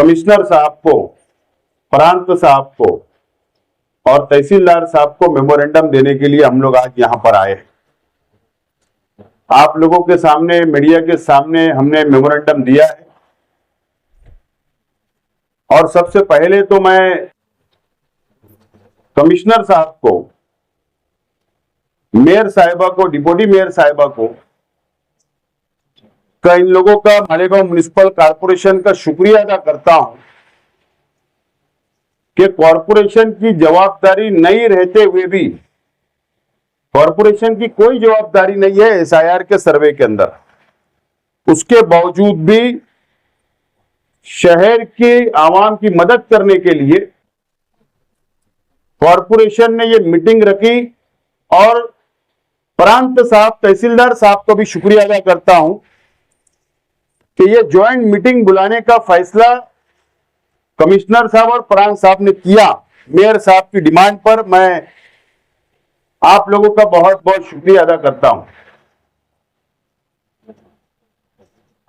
Commissioner साहब को, प्रांत साहब को और तहसीलदार साहब को मेमोरेंडम देने के लिए हम लोग आज यहां पर आए। आप लोगों के सामने, मीडिया के सामने हमने मेमोरेंडम दिया है। और सबसे पहले तो मैं कमिश्नर साहब को, मेयर साहिबा को, डिप्टी मेयर साहिबा को, इन लोगों का, मालेगांव म्युनिसिपल कॉर्पोरेशन का शुक्रिया अदा करता हूं कि कॉर्पोरेशन की जवाबदारी नहीं रहते हुए भी, कॉर्पोरेशन की कोई जवाबदारी नहीं है एसआईआर के सर्वे के अंदर, उसके बावजूद भी शहर के आवाम की मदद करने के लिए कॉर्पोरेशन ने ये मीटिंग रखी। और प्रांत साहब, तहसीलदार साहब को भी शुक्रिया अदा करता हूं कि ये ज्वाइंट मीटिंग बुलाने का फैसला कमिश्नर साहब और प्रांत साहब ने किया। मेयर साहब की डिमांड पर मैं आप लोगों का बहुत बहुत शुक्रिया अदा करता हूं।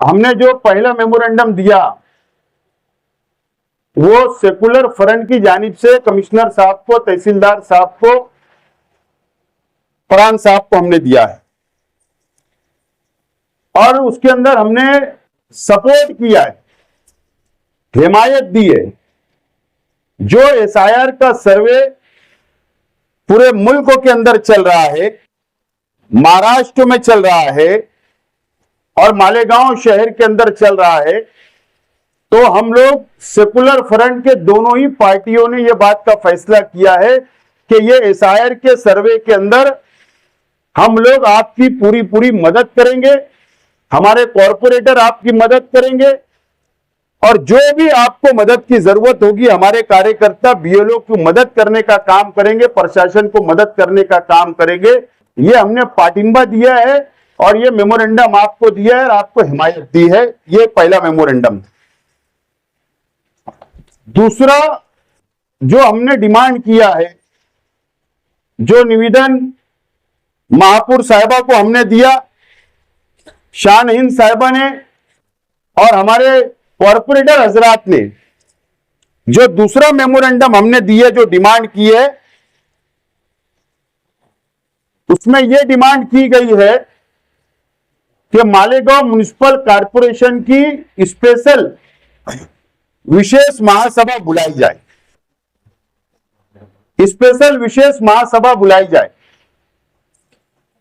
हमने जो पहला मेमोरेंडम दिया वो सेकुलर फ्रंट की जानिब से कमिश्नर साहब को, तहसीलदार साहब को, प्रांत साहब को हमने दिया है और उसके अंदर हमने सपोर्ट किया है, हिमायत दी है। जो एसआईआर का सर्वे पूरे मुल्क के अंदर चल रहा है, महाराष्ट्र में चल रहा है और मालेगांव शहर के अंदर चल रहा है, तो हम लोग सेकुलर फ्रंट के दोनों ही पार्टियों ने यह बात का फैसला किया है कि ये एसआईआर के सर्वे के अंदर हम लोग आपकी पूरी पूरी मदद करेंगे, हमारे कॉर्पोरेटर आपकी मदद करेंगे और जो भी आपको मदद की जरूरत होगी हमारे कार्यकर्ता बीएलओ की मदद करने का काम करेंगे, प्रशासन को मदद करने का काम करेंगे। ये हमने पाटिंबा दिया है और ये मेमोरेंडम आपको दिया है और आपको हिमायत दी है। ये पहला मेमोरेंडम। दूसरा जो हमने डिमांड किया है, जो निवेदन महापुर साहिबा को हमने दिया, शान हिंद साहिबा ने और हमारे कॉर्पोरेटर हजरात ने, जो दूसरा मेमोरेंडम हमने दिया, जो डिमांड की है, उसमें यह डिमांड की गई है कि मालेगांव म्युनिसिपल कॉर्पोरेशन की स्पेशल विशेष महासभा बुलाई जाए, स्पेशल विशेष महासभा बुलाई जाए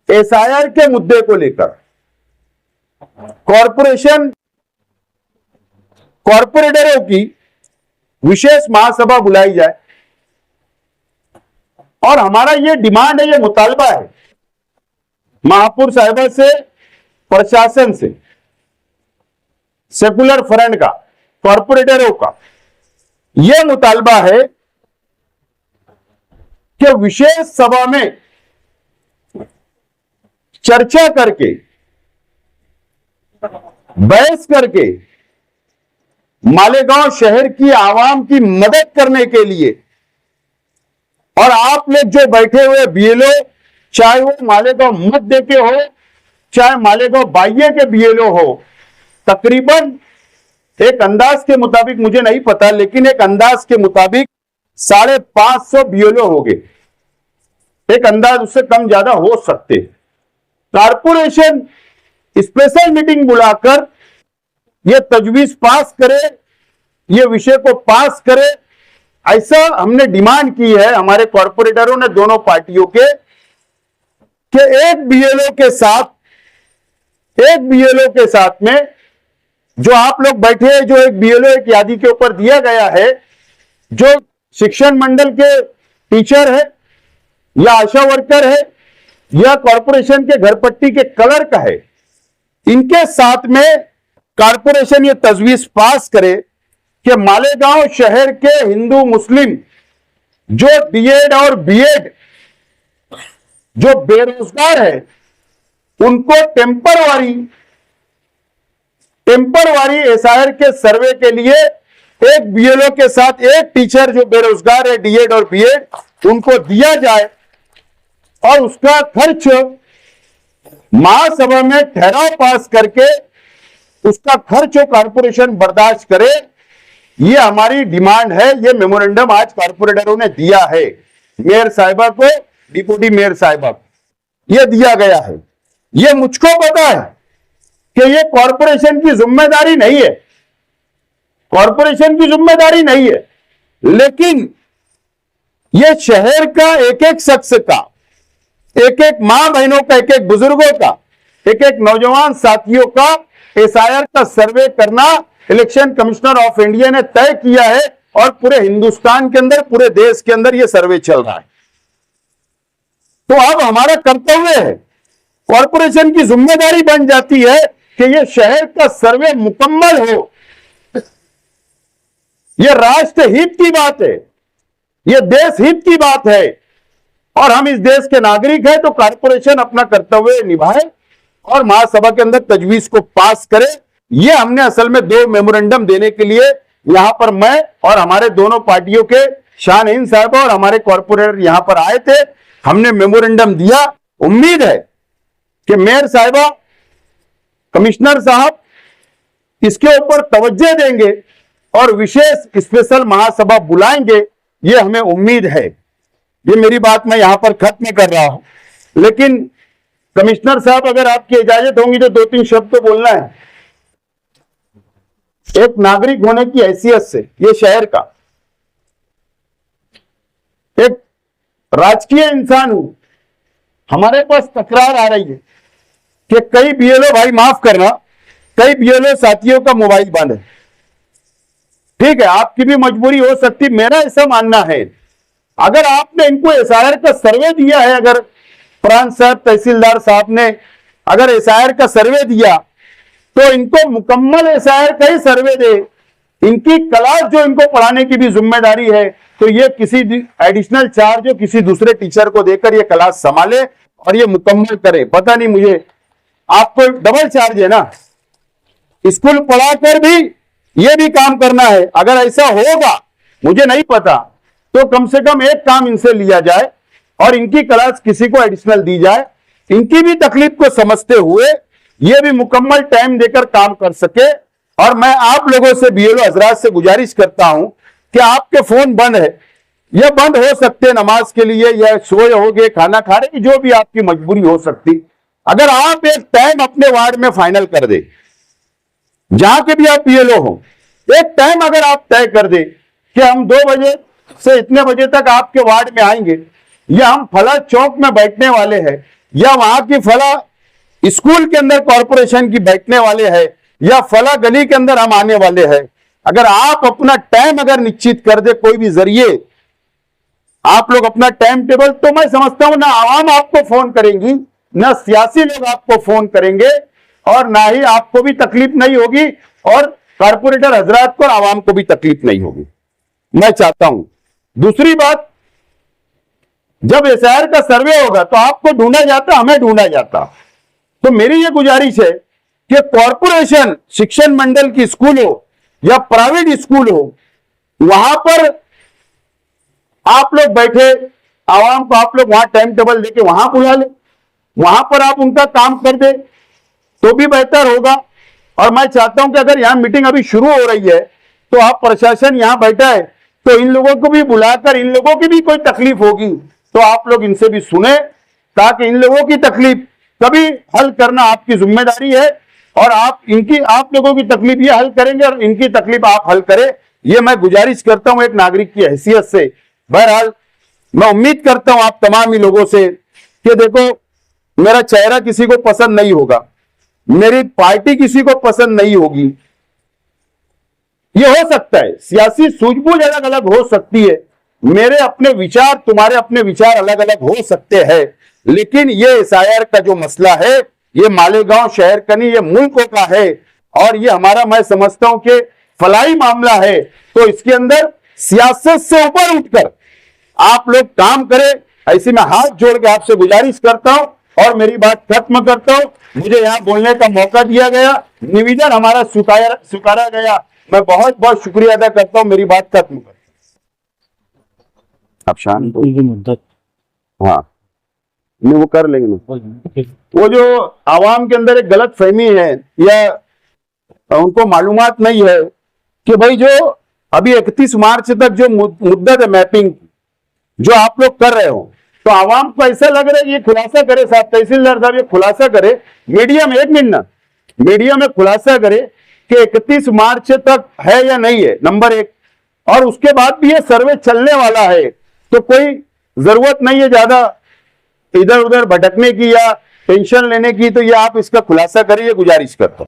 एसआईआर के मुद्दे को लेकर। कॉर्पोरेटरों की विशेष महासभा बुलाई जाए और हमारा ये डिमांड है, ये मुतालबा है महापुर साहिबा से, प्रशासन से, सेकुलर फ्रंट का, कॉर्पोरेटरों का यह मुतालबा है कि विशेष सभा में चर्चा करके, बहस करके मालेगांव शहर की आवाम की मदद करने के लिए, और आप लोग जो बैठे हुए बीएलओ, चाहे वो मालेगांव मध्य के हो, चाहे मालेगांव बाह्य के बीएलओ हो, तकरीबन एक अंदाज के मुताबिक, मुझे नहीं पता, लेकिन एक अंदाज के मुताबिक 550 बीएलओ हो गए। एक अंदाज, उससे कम ज्यादा हो सकते। कॉर्पोरेशन स्पेशल मीटिंग बुलाकर यह तजवीज पास करे, यह विषय को पास करे, ऐसा हमने डिमांड की है हमारे कॉर्पोरेटरों ने, दोनों पार्टियों के, कि एक बीएलओ के साथ में जो आप लोग बैठे हैं, जो एक बीएलओ एक यादी के ऊपर दिया गया है, जो शिक्षण मंडल के टीचर है या आशा वर्कर है या कॉर्पोरेशन के घरपट्टी के क्लर्क है, इनके साथ में कॉर्पोरेशन ये तजवीज पास करे कि मालेगांव शहर के हिंदू मुस्लिम जो डीएड और बीएड जो बेरोजगार है, उनको टेम्परवारी एसआईआर के सर्वे के लिए एक बीएलओ के साथ एक टीचर जो बेरोजगार है डीएड और बीएड, उनको दिया जाए और उसका खर्च महासभा में ठहराव पास करके उसका खर्च कॉर्पोरेशन बर्दाश्त करे। ये हमारी डिमांड है। ये मेमोरेंडम आज कारपोरेटरों ने दिया है, मेयर साहिबा को, डिप्टी मेयर साहिबा को ये दिया गया है। ये मुझको पता है कि ये कॉरपोरेशन की जिम्मेदारी नहीं है, कॉरपोरेशन की जिम्मेदारी नहीं है, लेकिन ये शहर का एक एक शख्स का, एक एक मां बहनों का, एक एक बुजुर्गों का, एक एक नौजवान साथियों का एसआईआर का सर्वे करना इलेक्शन कमिश्नर ऑफ इंडिया ने तय किया है और पूरे हिंदुस्तान के अंदर, पूरे देश के अंदर यह सर्वे चल रहा है। तो अब हमारा कर्तव्य है, कॉरपोरेशन की जिम्मेदारी बन जाती है कि यह शहर का सर्वे मुकम्मल हो। यह राष्ट्र हित की बात है, यह देश हित की बात है और हम इस देश के नागरिक हैं, तो कॉरपोरेशन अपना कर्तव्य निभाए और महासभा के अंदर तजवीज को पास करे। यह हमने असल में 2 मेमोरेंडम देने के लिए यहां पर मैं और हमारे दोनों पार्टियों के शान-ए-हिंद साहब और हमारे कॉर्पोरेटर यहां पर आए थे, हमने मेमोरेंडम दिया। उम्मीद है कि मेयर साहिबा, कमिश्नर साहब इसके ऊपर तवज्जो देंगे और विशेष स्पेशल महासभा बुलाएंगे, ये हमें उम्मीद है। ये मेरी बात मैं यहां पर खत्म कर रहा हूं, लेकिन कमिश्नर साहब अगर आपकी इजाजत होंगी तो 2-3 शब्द तो बोलना है। एक नागरिक होने की हैसियत से, ये शहर का एक राजकीय इंसान हूं, हमारे पास तकरार आ रही है कि कई बीएलओ, भाई माफ करना, कई बीएलओ साथियों का मोबाइल बंद है। ठीक है, आपकी भी मजबूरी हो सकती, मेरा ऐसा मानना है अगर आपने इनको एसआईआर का सर्वे दिया है, अगर प्रांत साहब, तहसीलदार साहब ने अगर एसआईआर का सर्वे दिया तो इनको मुकम्मल एसआईआर का ही सर्वे दे। इनकी क्लास जो इनको पढ़ाने की भी जिम्मेदारी है, तो ये किसी एडिशनल चार्ज जो किसी दूसरे टीचर को देकर ये क्लास संभाले और ये मुकम्मल करे। पता नहीं मुझे, आपको डबल चार्ज है ना, स्कूल पढ़ाकर भी ये भी काम करना है। अगर ऐसा होगा, मुझे नहीं पता, तो कम से कम एक काम इनसे लिया जाए और इनकी क्लास किसी को एडिशनल दी जाए, इनकी भी तकलीफ को समझते हुए ये भी मुकम्मल टाइम देकर काम कर सके। और मैं आप लोगों से, बीएलओ हजरात से गुजारिश करता हूं कि आपके फोन बंद है, यह बंद हो सकते हैं नमाज के लिए या सोए होगे, खाना खा रहे, जो भी आपकी मजबूरी हो सकती, अगर आप एक टाइम अपने वार्ड में फाइनल कर दे, जहां के भी आप बीएलओ हो, एक टाइम अगर आप तय कर दे कि हम 2 बजे से इतने बजे तक आपके वार्ड में आएंगे, या हम फला चौक में बैठने वाले हैं, या वहां की फला स्कूल के अंदर कॉर्पोरेशन की बैठने वाले हैं, या फला गली के अंदर हम आने वाले हैं। अगर आप अपना टाइम अगर निश्चित कर दे, कोई भी जरिए आप लोग अपना टाइम टेबल, तो मैं समझता हूं ना आवाम आपको फोन करेंगी, ना सियासी लोग आपको फोन करेंगे, और ना ही आपको भी तकलीफ नहीं होगी और कारपोरेटर हजरात को और आवाम को भी तकलीफ नहीं होगी, मैं चाहता हूं। दूसरी बात, जब एसआईआर का सर्वे होगा तो आपको ढूंढा जाता, हमें ढूंढा जाता, तो मेरी ये गुजारिश है कि कॉरपोरेशन शिक्षण मंडल की स्कूल हो या प्राइवेट स्कूल हो, वहां पर आप लोग बैठे, आवाम को आप लोग वहां टाइम टेबल देके वहां बुला ले, वहां पर आप उनका काम कर दे तो भी बेहतर होगा। और मैं चाहता हूं कि अगर यहां मीटिंग अभी शुरू हो रही है तो आप प्रशासन यहां बैठा है, तो इन लोगों को भी बुलाकर, इन लोगों की भी कोई तकलीफ होगी तो आप लोग इनसे भी सुने, ताकि इन लोगों की तकलीफ कभी हल करना आपकी जिम्मेदारी है और आप लोगों की तकलीफ ये हल करेंगे और इनकी तकलीफ आप हल करें, ये मैं गुजारिश करता हूं एक नागरिक की हैसियत से। बहरहाल मैं उम्मीद करता हूं आप तमाम ही लोगों से कि देखो, मेरा चेहरा किसी को पसंद नहीं होगा, मेरी पार्टी किसी को पसंद नहीं होगी, ये हो सकता है, सियासी सूझबूझ अलग अलग हो सकती है, मेरे अपने विचार, तुम्हारे अपने विचार अलग अलग हो सकते हैं, लेकिन ये एसआईआर का जो मसला है, ये मालेगांव शहर का नहीं, ये मुल्क का है और ये हमारा, मैं समझता हूं कि फलाई मामला है। तो इसके अंदर सियासत से ऊपर उठकर आप लोग काम करें, ऐसे में हाथ जोड़ के आपसे गुजारिश करता हूं और मेरी बात खत्म करता हूं। मुझे यहां बोलने का मौका दिया गया, निवेदन हमारा स्वीकारा गया, मैं बहुत बहुत शुक्रिया अदा करता हूं। मेरी बात खत्म कर, आप शांत हो। हाँ, नहीं वो कर लेंगे ना। वो जो आवाम के अंदर एक गलत फहमी है या उनको मालूमात नहीं है कि भाई जो अभी 31 मार्च तक जो मुद्दत है मैपिंग, जो आप लोग कर रहे हो, तो आवाम को ऐसा लग रहा है ये खुलासा करे साहब, तहसीलदार साहब ये खुलासा करे मीडिया में, 1 मिनट ना, मीडिया में खुलासा करे कि 31 मार्च तक है या नहीं है, नंबर 1। और उसके बाद भी ये सर्वे चलने वाला है, तो कोई जरूरत नहीं है ज्यादा इधर उधर भटकने की या टेंशन लेने की, तो ये आप इसका खुलासा करिए, गुजारिश करता हूं।